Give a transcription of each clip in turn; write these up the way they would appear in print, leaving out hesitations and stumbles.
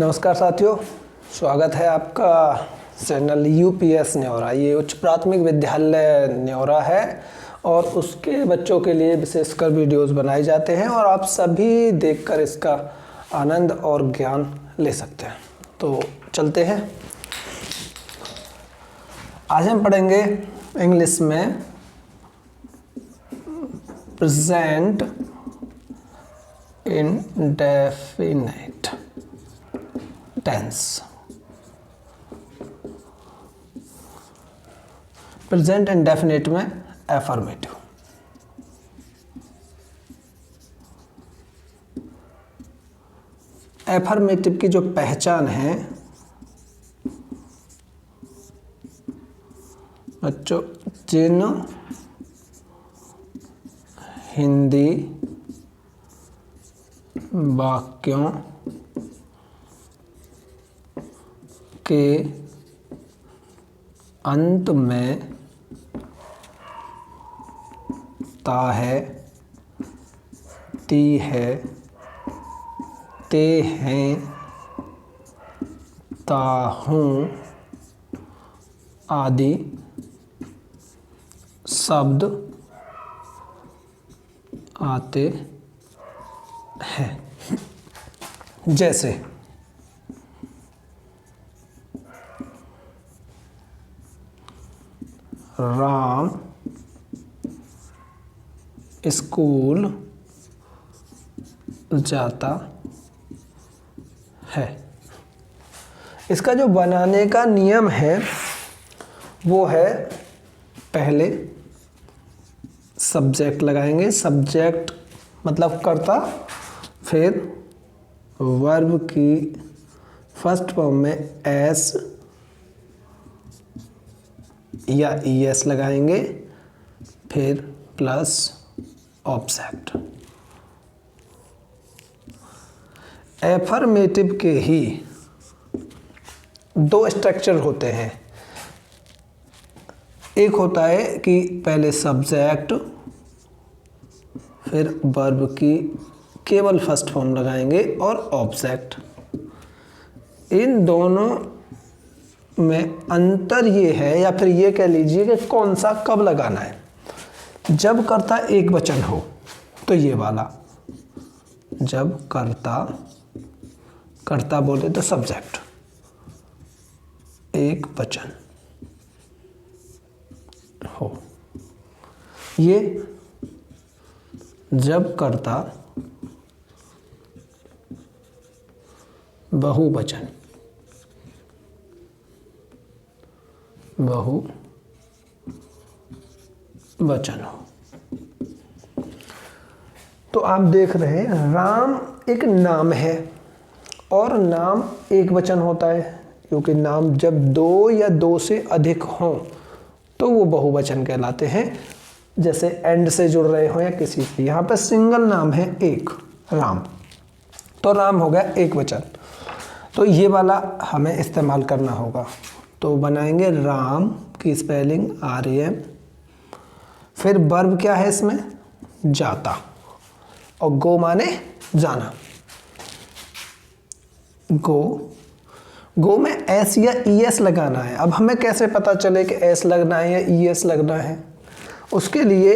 नमस्कार साथियों, स्वागत है आपका चैनल यूपीएस न्योरा। ये उच्च प्राथमिक विद्यालय न्योरा है और उसके बच्चों के लिए विशेषकर वीडियोस बनाए जाते हैं और आप सभी देखकर इसका आनंद और ज्ञान ले सकते हैं। तो चलते हैं। आज हम पढ़ेंगे इंग्लिश में present indefinite tense. Present indefinite में एफर्मेटिव। एफर्मेटिव की जो पहचान है बच्चों, जिन हिंदी वाक्यों के अंत में ता है, ती है, ते हैं, ता हूँ आदि शब्द आते हैं। जैसे राम स्कूल जाता है। इसका जो बनाने का नियम है वो है, पहले सब्जेक्ट लगाएंगे, सब्जेक्ट मतलब कर्ता, फिर वर्ब की फर्स्ट फॉर्म में एस या ईएस लगाएंगे, फिर प्लस ऑब्जेक्ट। एफर्मेटिव के ही दो स्ट्रक्चर होते हैं। एक होता है कि पहले सब्जेक्ट फिर वर्ब की केवल फर्स्ट फॉर्म लगाएंगे और ऑब्जेक्ट। इन दोनों में अंतर ये है, या फिर ये कह लीजिए कि कौन सा कब लगाना है। जब कर्ता एक वचन हो तो ये वाला, जब कर्ता बोले तो सब्जेक्ट एक वचन हो, ये जब कर्ता बहुवचन हो। तो आप देख रहे हैं, राम एक नाम है और नाम एक वचन होता है, क्योंकि नाम जब दो या दो से अधिक हों तो वो बहुवचन कहलाते हैं। जैसे एंड से जुड़ रहे हो या किसी से, यहाँ पे सिंगल नाम है एक, राम, तो राम हो गया एक वचन। तो ये वाला हमें इस्तेमाल करना होगा। तो बनाएंगे राम की स्पेलिंग RAM, फिर वर्ब क्या है इसमें, जाता, और गो माने जाना। गो में एस या ईएस लगाना है। अब हमें कैसे पता चले कि एस लगना है या ईएस लगना है? उसके लिए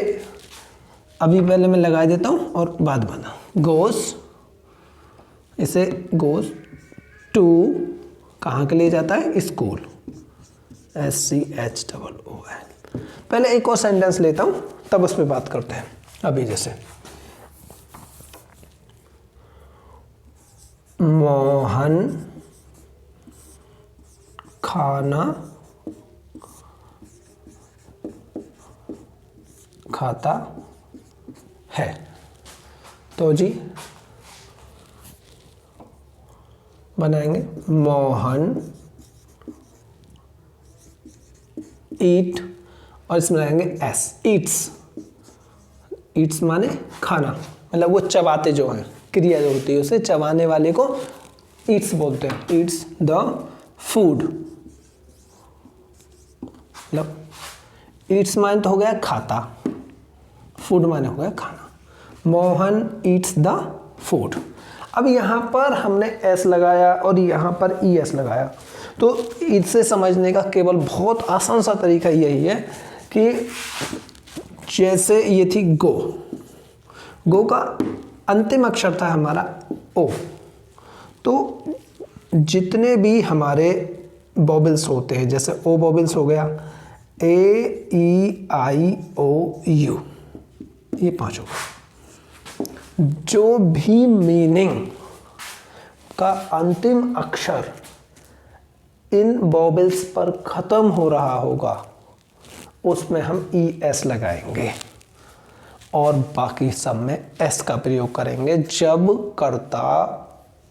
अभी पहले मैं लगा देता हूँ और बाद बना। गोस, इसे गोस टू कहाँ के लिए जाता है, स्कूल, SCHOOL। पहले एक और सेंटेंस लेता हूँ तब उस पर बात करते हैं। अभी जैसे मोहन खाना खाता है, तो जी बनाएंगे मोहन ईट, और इसमें लगाएंगे एस, ईट्स माने खाना, मतलब वो चबाते जो हैं, क्रिया जो होती है उसे चबाने वाले को ईट्स बोलते हैं। ईट्स द फूड, मतलब ईट्स माने तो हो गया खाता, फूड माने हो गया खाना। Mohan eats the food. अब यहाँ पर हमने एस लगाया और यहाँ पर ई एस लगाया, तो इसे समझने का केवल बहुत आसान सा तरीका यही है कि जैसे ये थी गो, गो का अंतिम अक्षर था हमारा ओ, तो जितने भी हमारे वोवेल्स होते हैं, जैसे ओ वोवेल्स हो गया, ए ई आई ओ यू, ये पांचों, जो भी मीनिंग का अंतिम अक्षर इन वोवेल्स पर खत्म हो रहा होगा उसमें हम ई एस लगाएंगे और बाकी सब में एस का प्रयोग करेंगे जब कर्ता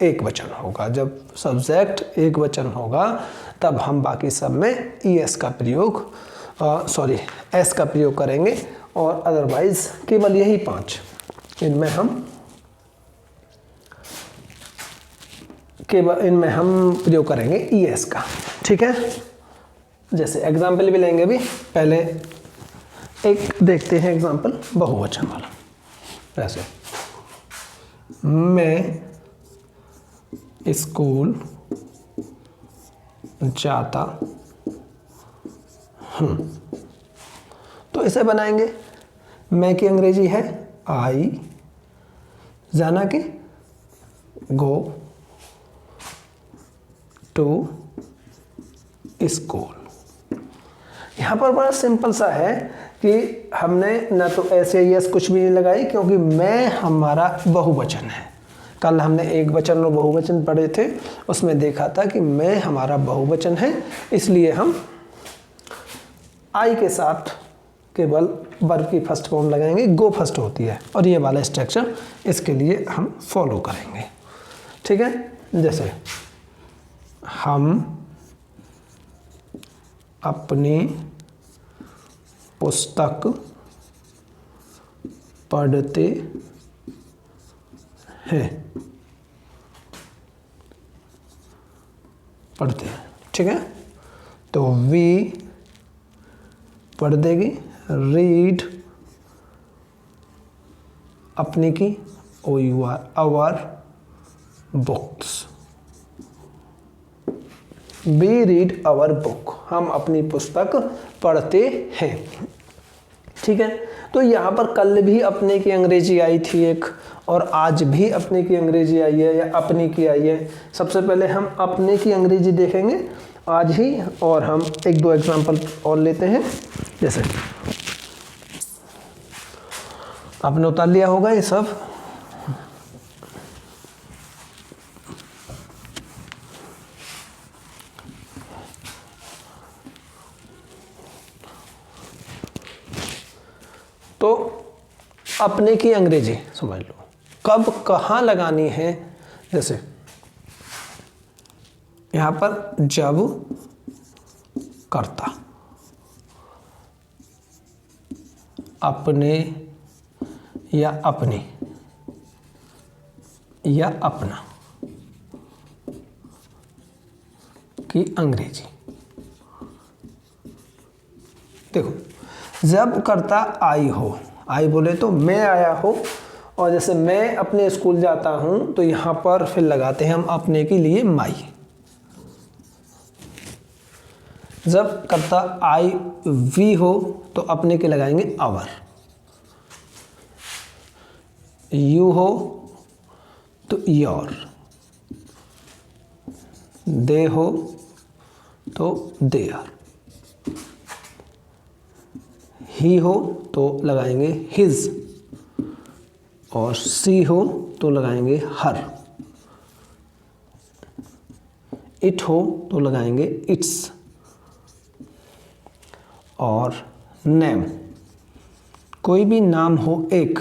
एक वचन होगा। जब सब्जेक्ट एक वचन होगा तब हम बाकी सब में ई एस का प्रयोग एस का प्रयोग करेंगे, और अदरवाइज केवल यही 5 इनमें हम प्रयोग करेंगे ई एस का। ठीक है, जैसे एग्जाम्पल भी लेंगे भी, पहले एक देखते हैं एग्जाम्पल बहुवचन वाला। जैसे मैं स्कूल जाता हूँ, तो इसे बनाएंगे। मैं की अंग्रेजी है आई, जाना की गो टू स्कूल। यहाँ पर बड़ा सिंपल सा है कि हमने ना तो ऐसे यस कुछ भी नहीं लगाई, क्योंकि मैं हमारा बहुवचन है। कल हमने एक वचन और बहुवचन पढ़े थे, उसमें देखा था कि मैं हमारा बहुवचन है, इसलिए हम आई के साथ केवल वर्ब की फर्स्ट फॉर्म लगाएंगे, गो फर्स्ट होती है, और ये वाला स्ट्रक्चर इसके लिए हम फॉलो करेंगे। ठीक है, जैसे हम अपनी पुस्तक पढ़ते हैं, ठीक है। तो वी पढ़ देगी, रीड अपनी की O U R, our books, we read our book, हम अपनी पुस्तक पढ़ते हैं। ठीक है, तो यहाँ पर कल भी अपने की अंग्रेजी आई थी एक, और आज भी अपने की अंग्रेजी आई है या अपनी की आई है। सबसे पहले हम अपने की अंग्रेजी देखेंगे आज ही, और हम एक दो एग्जांपल और लेते हैं। जैसे आपने उतार लिया होगा ये सब, तो अपने की अंग्रेजी समझ लो कब कहाँ लगानी है। जैसे यहाँ पर जब कर्ता अपने या अपनी या अपना की अंग्रेजी, देखो जब कर्ता आई हो, आई बोले तो मैं आया हो, और जैसे मैं अपने स्कूल जाता हूं तो यहां पर फिर लगाते हैं हम अपने के लिए माई। जब कर्ता आई वी हो तो अपने के लगाएंगे आवर, यू हो तो योर, दे हो तो देयर, ही हो तो लगाएंगे हिज, और सी हो तो लगाएंगे हर, इट हो तो लगाएंगे इट्स, और नेम कोई भी नाम हो एक,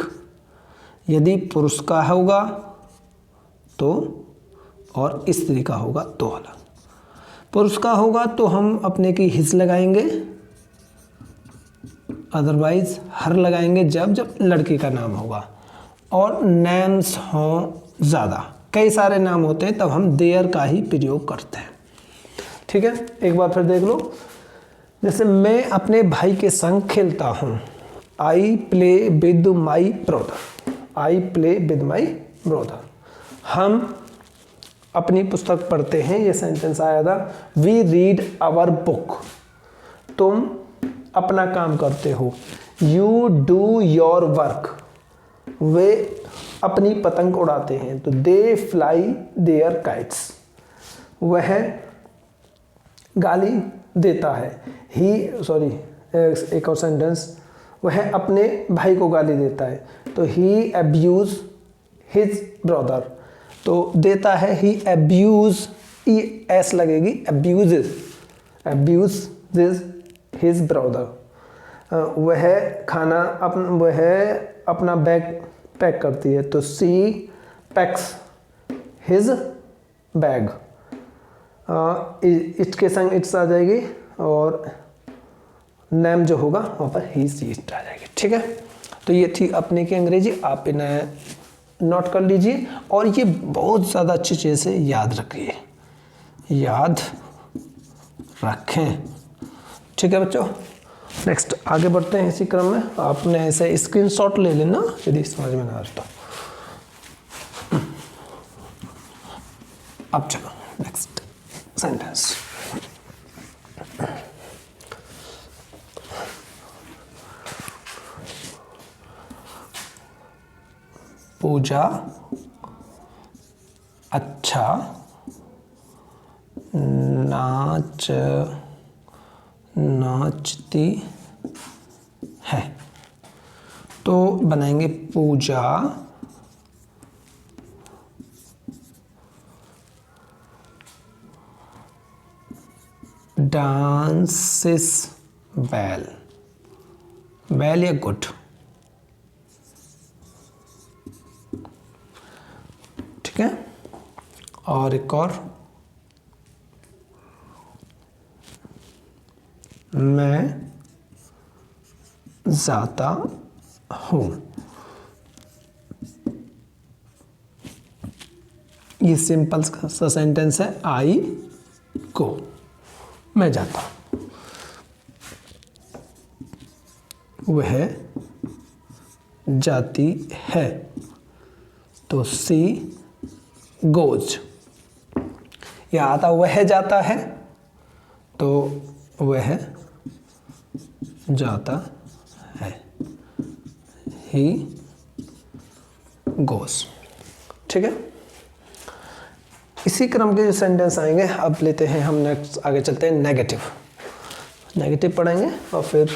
यदि पुरुष का होगा तो, और स्त्री का होगा तो अलग। पुरुष का होगा तो हम अपने की हिज लगाएंगे, अदरवाइज हर लगाएंगे जब जब लड़की का नाम होगा। और नेम्स हों ज़्यादा, कई सारे नाम होते हैं, तब हम देयर का ही प्रयोग करते हैं। ठीक है, एक बार फिर देख लो। जैसे मैं अपने भाई के संग खेलता हूँ, I play with my brother, I play with my brother. हम अपनी पुस्तक पढ़ते हैं, ये सेंटेंस आया था। वी रीड आवर बुक, तुम अपना काम करते हो। यू डू योर वर्क, वे अपनी पतंग उड़ाते हैं। तो दे फ्लाई देयर काइट्स, वह गाली देता है। एक और सेंटेंस, वह अपने भाई को गाली देता है। तो ही अब्यूज हिज ब्रदर, तो देता है ही अब्यूज, ई एस लगेगी, अब्यूज हिज ब्रदर। वह अपना बैग पैक करती है। तो सी पैक्स हिज बैग, इसके संग इट्स आ जाएगी और नेम जो होगा वहाँ पर ही सी इट आ जाएगी। ठीक है, तो ये थी अपने की अंग्रेजी, आप इन्हें नोट कर लीजिए और ये बहुत ज़्यादा अच्छी चीज़ से याद रखिए, याद रखें। ठीक है बच्चों, नेक्स्ट आगे बढ़ते हैं इसी क्रम में। आपने ऐसे स्क्रीनशॉट ले लेना यदि समझ में ना आए तो। अब चलो नेक्स्ट सेंटेंस। पूजा अच्छा नाचती है। तो बनाएंगे पूजा डांसेस वेल, वेल या गुड। ठीक है, और एक और, मैं जाता हूँ। ये सिंपल सा सेंटेंस है, आई गो, मैं जाता हूँ। वह जाती है, तो सी गोज। यहाँ आता वह जाता है, तो वह जाता है, ही गोज। ठीक है, इसी क्रम के जो सेंटेंस आएंगे अब लेते हैं हम नेक्स्ट, आगे चलते हैं नेगेटिव। नेगेटिव पढ़ेंगे और फिर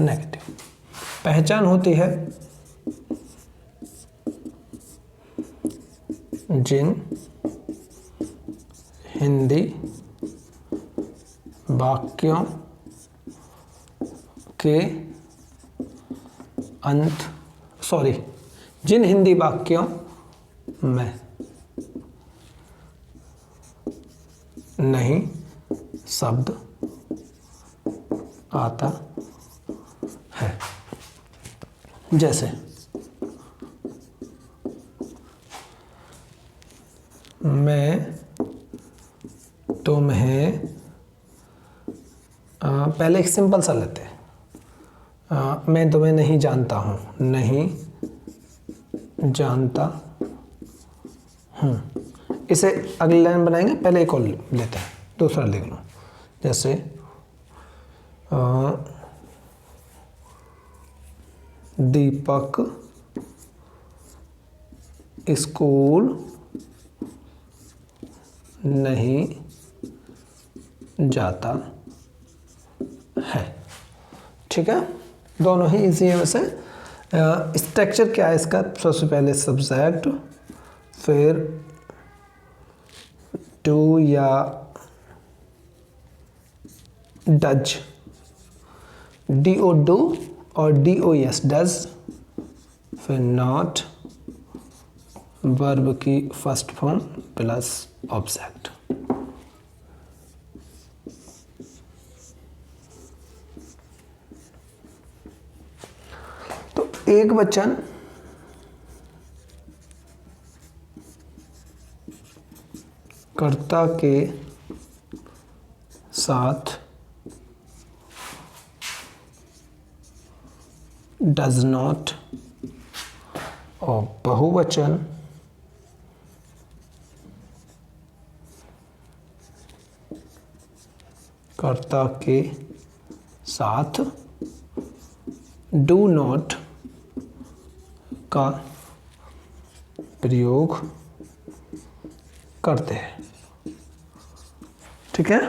नेगेटिव। पहचान होती है जिन हिंदी वाक्यों के जिन हिंदी वाक्यों में नहीं शब्द आता है। जैसे मैं तुम्हें, पहले एक सिंपल सा लेते हैं, मैं तुम्हें नहीं जानता हूँ, नहीं जानता हूँ। इसे अगली लाइन बनाएंगे, पहले एक और लेते हैं, दूसरा लिख लो। जैसे दीपक स्कूल नहीं जाता है। ठीक है, दोनों ही इजी है। वैसे स्ट्रक्चर क्या है इसका, सबसे पहले सब्जेक्ट, फिर टू या डज, DO डू और DOS डज, फिर नॉट, वर्ब की फर्स्ट फॉर्म प्लस ऑब्जेक्ट। तो एक वचन कर्ता के साथ डज नॉट, और बहुवचन कर्ता के साथ डू नॉट का प्रयोग करते हैं। ठीक है।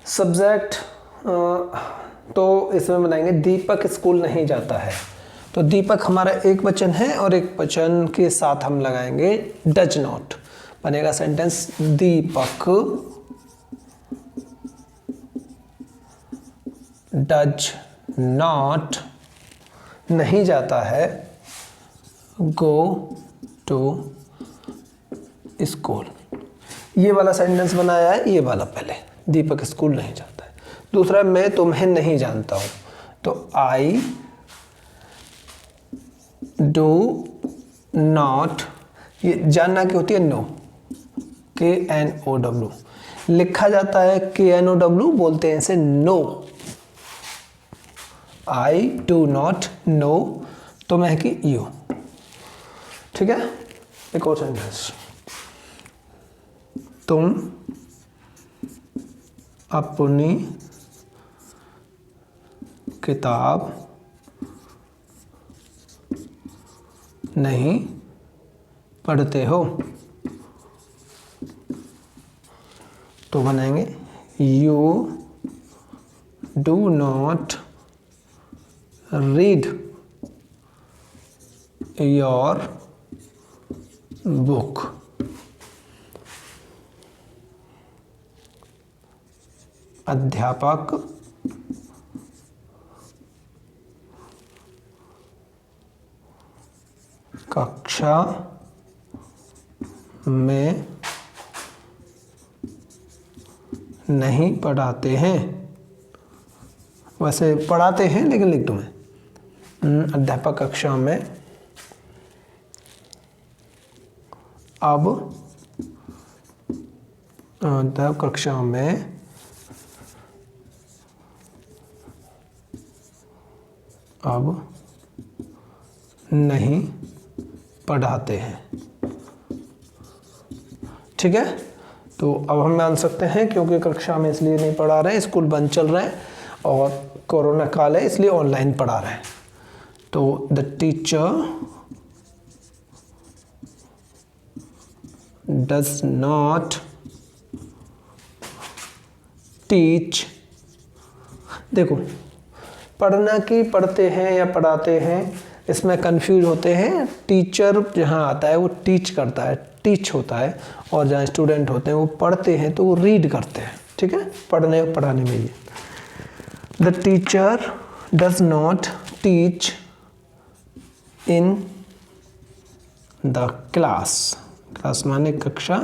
सब्जेक्ट तो इसमें बनाएंगे दीपक स्कूल नहीं जाता है। तो दीपक हमारा एक वचन है और एक वचन के साथ हम लगाएंगे डज नॉट। बनेगा सेंटेंस दीपक डज नॉट नहीं जाता है गो टू स्कूल। ये वाला सेंटेंस बनाया है, ये वाला पहले दीपक स्कूल नहीं जाता है। दूसरा मैं तुम्हें नहीं जानता हूं, तो आई डू नॉट, ये जानना की होती है नो, KNOW लिखा जाता है KNOW, बोलते हैं इसे know. I do not know, तो मैं कि यू। ठीक है। एक और सेंटेंस, तुम अपनी किताब नहीं पढ़ते हो, तो बनाएंगे you do not read your book. अध्यापक कक्षा में नहीं पढ़ाते हैं, वैसे पढ़ाते हैं लेकिन लिख दूं मैं। अध्यापक कक्षा में अब, अध्यापक कक्षा में अब नहीं पढ़ाते हैं। ठीक है। तो अब हम मान सकते हैं क्योंकि कक्षा में इसलिए नहीं पढ़ा रहे हैं, स्कूल बंद चल रहे हैं और कोरोना काल है इसलिए ऑनलाइन पढ़ा रहे हैं। तो the teacher does not teach. देखो पढ़ना की पढ़ते हैं या पढ़ाते हैं, इसमें कंफ्यूज होते हैं। टीचर जहाँ आता है वो टीच करता है, टीच होता है, और जहाँ स्टूडेंट होते हैं वो पढ़ते हैं तो वो रीड करते हैं। ठीक है। पढ़ने और पढ़ाने में ये the teacher does not teach in the class. Class माने कक्षा,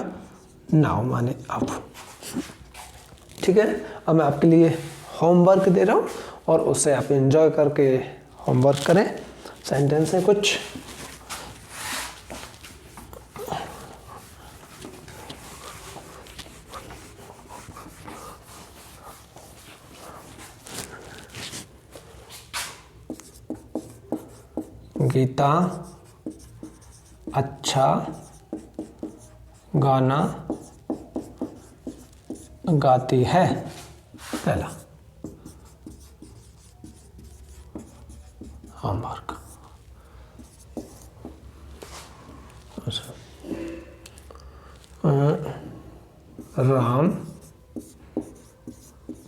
नाउ माने अब। ठीक है। अब मैं आपके लिए होमवर्क दे रहा हूँ और उससे आप एंजॉय करके होमवर्क करें। सेंटेंस है कुछ, गीता अच्छा गाना गाती है। पहला होमवर्क। राम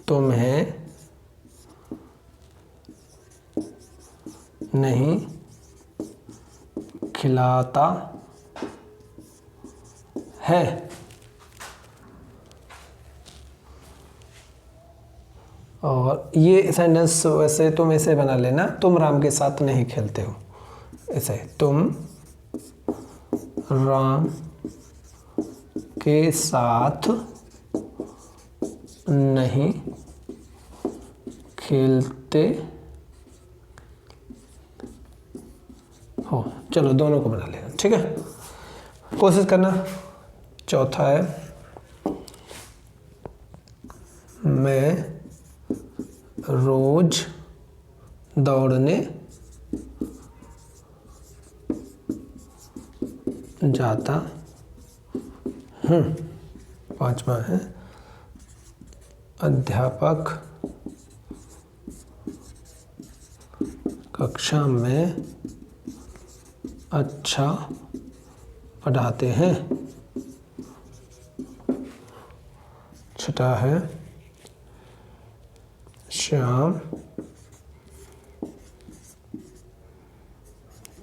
तुम्हें नहीं खिलाता है। और ये सेंटेंस वैसे तुम ऐसे बना लेना, तुम राम के साथ नहीं खेलते हो, ऐसे तुम राम के साथ नहीं खेलते हो। चलो दोनों को बना लेना। ठीक है। कोशिश करना। चौथा है मैं रोज दौड़ने जाता हूँ। पांचवा है अध्यापक कक्षा में अच्छा पढ़ाते हैं। छठा है श्याम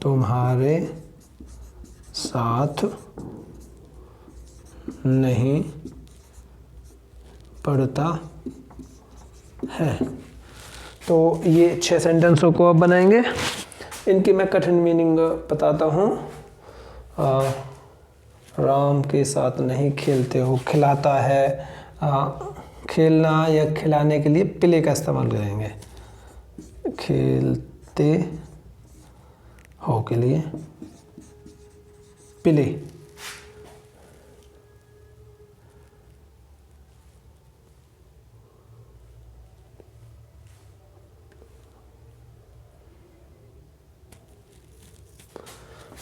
तुम्हारे साथ नहीं पढ़ता है। तो ये 6 सेंटेंसों को अब बनाएंगे। इनकी मैं कठिन मीनिंग बताता हूँ। राम के साथ नहीं खेलते हो, खिलाता है। खेलना या खिलाने के लिए प्ले का इस्तेमाल करेंगे। खेलते हो के लिए प्ले।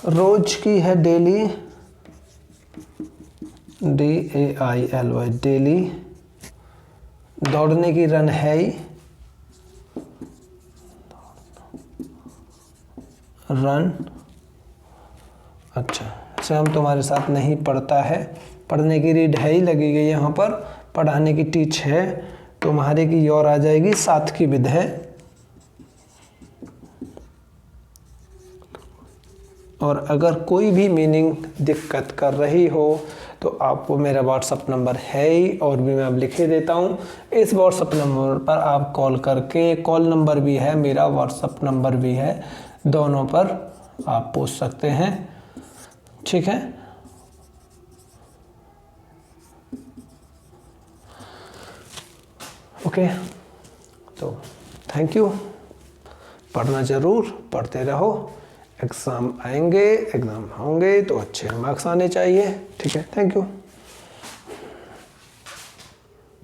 रोज की है डेली, DAILY डेली। दौड़ने की रन है ही, रन। अच्छा, श्याम तुम्हारे साथ नहीं पढ़ता है, पढ़ने की रीड है ही लगी गई यहाँ पर, पढ़ाने की टीच है, तुम्हारे की योर आ जाएगी, साथ की विद है। और अगर कोई भी मीनिंग दिक्कत कर रही हो तो आपको मेरा व्हाट्सअप नंबर है ही, और भी मैं अब लिखे देता हूँ। इस व्हाट्सअप नंबर पर आप कॉल करके, कॉल नंबर भी है मेरा, व्हाट्सअप नंबर भी है, दोनों पर आप पूछ सकते हैं। ठीक है, ओके। तो थैंक यू, पढ़ना ज़रूर, पढ़ते रहो। एग्ज़ाम आएंगे, एग्ज़ाम होंगे तो अच्छे मार्क्स आने चाहिए। ठीक है, थैंक यू।